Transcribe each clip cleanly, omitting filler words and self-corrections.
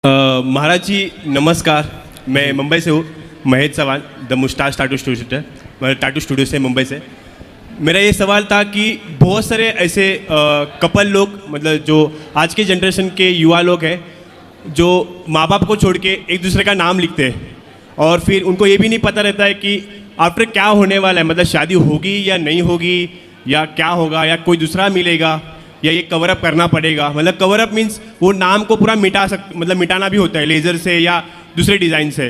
महाराज जी नमस्कार। मैं मुंबई से हूँ, Mahesh Chauhan, the Mustaj tattoo studio, मैं टाटू स्टूडियो से मुंबई से। मेरा ये सवाल था कि बहुत सारे ऐसे कपल लोग, मतलब जो आज के जनरेशन के युवा लोग हैं, जो माँ बाप को छोड़ के एक दूसरे का नाम लिखते हैं और फिर उनको ये भी नहीं पता रहता है कि आफ्टर क्या होने वाला है, मतलब शादी होगी या नहीं होगी, या क्या होगा, या कोई दूसरा मिलेगा, या ये कवर अप करना पड़ेगा। मतलब कवर अप मीन्स वो नाम को पूरा मतलब मिटाना भी होता है लेज़र से या दूसरे डिज़ाइन से।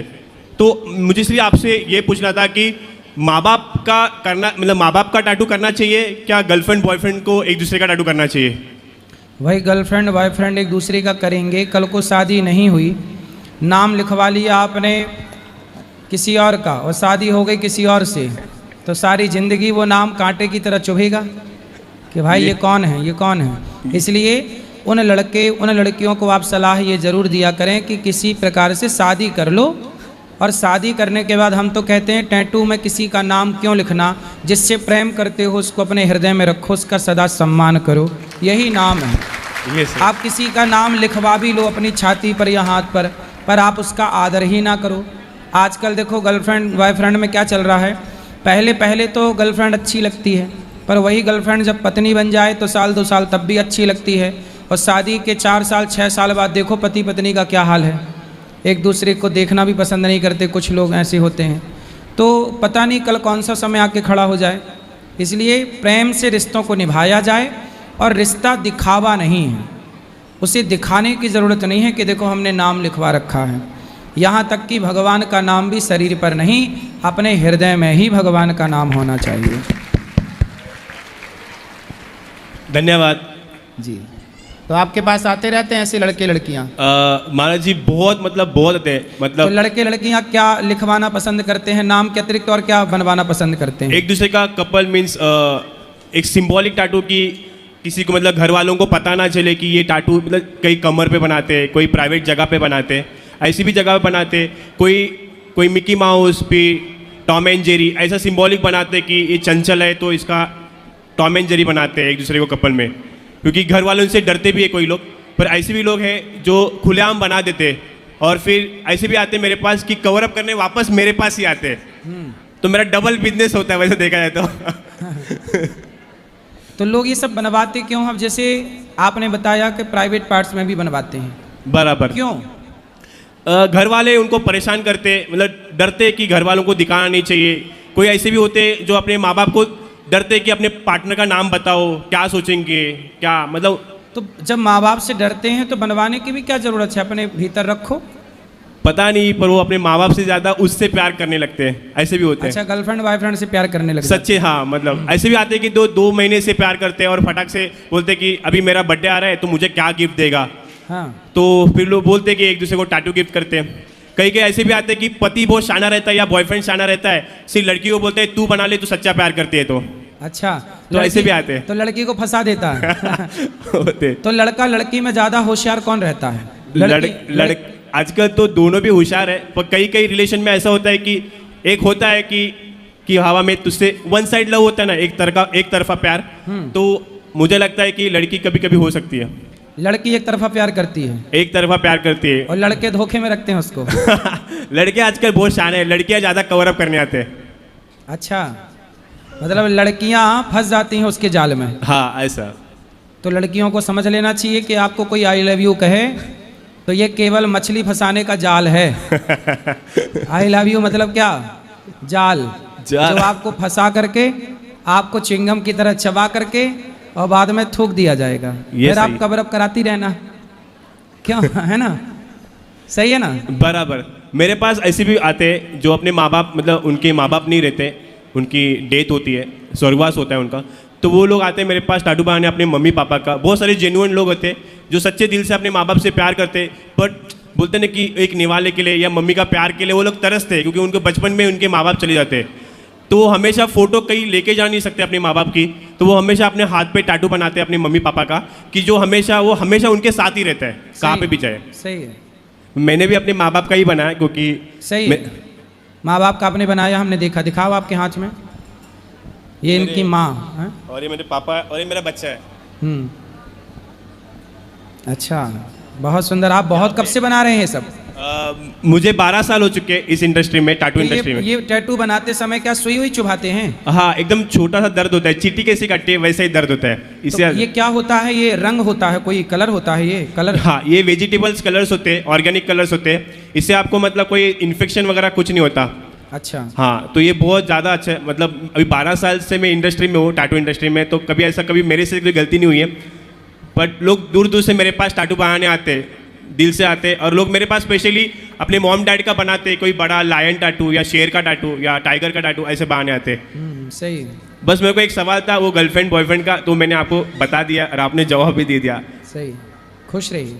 तो मुझे इसलिए आपसे ये पूछना था कि माँ बाप का करना, मतलब माँ बाप का टैटू करना चाहिए क्या गर्लफ्रेंड बॉयफ्रेंड को एक दूसरे का टैटू करना चाहिए? वही गर्लफ्रेंड बॉयफ्रेंड एक दूसरे का करेंगे, कल को शादी नहीं हुई, नाम लिखवा लिया आपने किसी और का और शादी हो गई किसी और से, तो सारी ज़िंदगी वो नाम कांटे की तरह चुभेगा कि भाई ये कौन है, ये कौन है। इसलिए उन लड़कियों को आप सलाह ये ज़रूर दिया करें कि किसी प्रकार से शादी कर लो, और शादी करने के बाद हम तो कहते हैं टैटू में किसी का नाम क्यों लिखना, जिससे प्रेम करते हो उसको अपने हृदय में रखो, उसका सदा सम्मान करो, यही नाम है। आप किसी का नाम लिखवा भी लो अपनी छाती पर या हाथ पर आप उसका आदर ही ना करो। आजकल देखो गर्लफ्रेंड बॉयफ्रेंड में क्या चल रहा है, पहले तो गर्लफ्रेंड अच्छी लगती है, पर वही गर्लफ्रेंड जब पत्नी बन जाए तो साल 2 साल तब भी अच्छी लगती है, और शादी के 4 साल 6 साल बाद देखो पति पत्नी का क्या हाल है, एक दूसरे को देखना भी पसंद नहीं करते, कुछ लोग ऐसे होते हैं। तो पता नहीं कल कौन सा समय आके खड़ा हो जाए। इसलिए प्रेम से रिश्तों को निभाया जाए, और रिश्ता दिखावा नहीं है, उसे दिखाने की ज़रूरत नहीं है कि देखो हमने नाम लिखवा रखा है। यहाँ तक कि भगवान का नाम भी शरीर पर नहीं, अपने हृदय में ही भगवान का नाम होना चाहिए। धन्यवाद जी। तो आपके पास आते रहते हैं ऐसे लड़के लड़कियाँ? महाराज जी बहुत आते हैं। मतलब तो लड़के लड़कियाँ क्या लिखवाना पसंद करते हैं नाम के अतिरिक्त, और क्या बनवाना पसंद करते हैं? एक दूसरे का कपल मीन्स एक सिंबॉलिक टैटू की, किसी को मतलब घर वालों को पता ना चले कि ये टैटू, मतलब कई कमर पे बनाते हैं, कोई प्राइवेट जगह पे बनाते हैं, ऐसी भी जगह पे बनाते हैं, कोई मिकी माउस पे टॉम एंड जेरी ऐसा सिंबॉलिक बनाते हैं कि ये चंचल है तो इसका टॉम एंड जेरी बनाते हैं एक दूसरे को कपल में, क्योंकि घर वालों से डरते भी है कोई लोग। पर ऐसे भी लोग हैं जो खुलेआम बना देते हैं, और फिर ऐसे भी आते हैं मेरे पास कि कवर अप करने वापस मेरे पास ही आते हैं। तो मेरा डबल बिजनेस होता है वैसे देखा जाए तो। तो लोग ये सब बनवाते क्यों? अब जैसे आपने बताया कि प्राइवेट पार्ट्स में भी बनवाते हैं, बराबर। क्यों? घर वाले उनको परेशान करते, मतलब डरते कि घर वालों को दिखाना नहीं चाहिए। कोई ऐसे भी होते जो अपने माँ बाप को डरते कि अपने पार्टनर का नाम बताओ, क्या सोचेंगे, क्या मतलब। तो जब माँ बाप से डरते हैं तो बनवाने की भी क्या ज़रूरत है, अपने भीतर रखो। पता नहीं, पर वो अपने माँ बाप से ज़्यादा उससे प्यार करने लगते हैं, ऐसे भी होते हैं। अच्छा, गर्लफ्रेंड बॉयफ्रेंड से प्यार करने लगते हैं? सच्चे, हाँ। मतलब ऐसे भी आते हैं कि 2 महीने से प्यार करते हैं और फटाक से बोलते कि अभी मेरा बर्थडे आ रहा है तो मुझे क्या गिफ्ट देगा। हाँ। तो फिर लोग बोलते हैं कि एक दूसरे को टैटू गिफ्ट करते हैं। कई ऐसे भी आते हैं कि पति बहुत शाना रहता है या बॉयफ्रेंड शाना रहता है, सिर्फ लड़की को बोलते हैं तू बना ले, तू सच्चा प्यार करती है। तो अच्छा, तो ऐसे भी आते हैं। तो लड़की को फंसा देता है। होते। तो लड़का लड़की में ज़्यादा होशियार कौन रहता है? आजकल तो दोनों भी होशियार है, पर कई रिलेशन में ऐसा होता है कि एक होता है कि हवा में तुझसे वन साइड लव होता है ना, एक तरफा प्यार। तो मुझे लगता है कि लड़की कभी कभी हो सकती है, लड़की एक तरफा प्यार करती है, एक तरफा प्यार करती है, और लड़के धोखे में रखते हैं उसको। लड़के आजकल बहुत शान है, लड़कियां ज़्यादा कवर अप करने आते हैं। अच्छा, मतलब लड़कियां फंस जाती हैं उसके जाल में। हाँ, ऐसा। तो लड़कियों को समझ लेना चाहिए कि आपको कोई आई लव यू कहे तो ये केवल मछली फंसाने का जाल है। आई लव यू मतलब क्या? जाल। जो आपको फंसा करके आपको चिंगम की तरह चबा करके और बाद में थूक दिया जाएगा, फिर आप कवर अप कराती रहना, क्यों? है ना, सही है ना? बराबर। मेरे पास ऐसे भी आते हैं जो अपने माँ बाप, मतलब उनके माँ बाप नहीं रहते, उनकी डेथ होती है, स्वर्गवास होता है उनका, तो वो लोग आते हैं मेरे पास टैटू बनाने अपने मम्मी पापा का। बहुत सारे जेन्युइन लोग होते हैं जो सच्चे दिल से अपने माँ बाप से प्यार करते हैं, बट बोलते ना कि एक निवाले के लिए या मम्मी का प्यार के लिए वो लोग तरसते हैं, क्योंकि उनको बचपन में उनके माँ बाप चले जाते हैं। तो वो हमेशा फ़ोटो कहीं लेके जा नहीं सकते अपने माँ बाप की, तो वो हमेशा अपने हाथ पे टैटू बनाते हैं अपने मम्मी पापा का, कि जो वो हमेशा उनके साथ ही रहता है, कहाँ पे भी जाए। सही है। मैंने भी अपने माँ बाप का ही बनाया, क्योंकि सही है। माँ बाप का आपने बनाया, हमने देखा। दिखाओ आपके हाथ में, ये इनकी माँ है और ये मेरे पापा और ये मेरा बच्चा है। अच्छा, बहुत सुंदर। आप बहुत कब से बना रहे हैं ये सब? मुझे 12 साल हो चुके हैं इस इंडस्ट्री में, टैटू इंडस्ट्री में। ये टैटू बनाते समय क्या सुई हुई चुभाते हैं? हाँ, एकदम छोटा सा दर्द होता है, चींटी कैसे काटती है वैसे ही दर्द होता है तो इससे। ये क्या होता है? ये रंग होता है, कोई कलर होता है, ये कलर? हाँ, ये वेजिटेबल्स कलर्स होते हैं, ऑर्गेनिक कलर्स होते हैं। इससे आपको मतलब कोई इन्फेक्शन वगैरह कुछ नहीं होता। अच्छा। हाँ, तो ये बहुत ज़्यादा अच्छा है। मतलब अभी 12 साल से मैं इंडस्ट्री में हूँ, टैटू इंडस्ट्री में, तो कभी ऐसा कभी मेरे से कोई गलती नहीं हुई है। बट लोग दूर दूर से मेरे पास टैटू बनाने आते हैं, दिल से आते हैं। और लोग मेरे पास स्पेशली अपने मॉम डैड का बनाते हैं, कोई बड़ा लायन टैटू या शेर का टैटू या टाइगर का टैटू ऐसे बनाने आते हैं। सही। बस मेरे को एक सवाल था वो गर्लफ्रेंड बॉयफ्रेंड का, तो मैंने आपको बता दिया और आपने जवाब भी दे दिया। सही। खुश रहिए।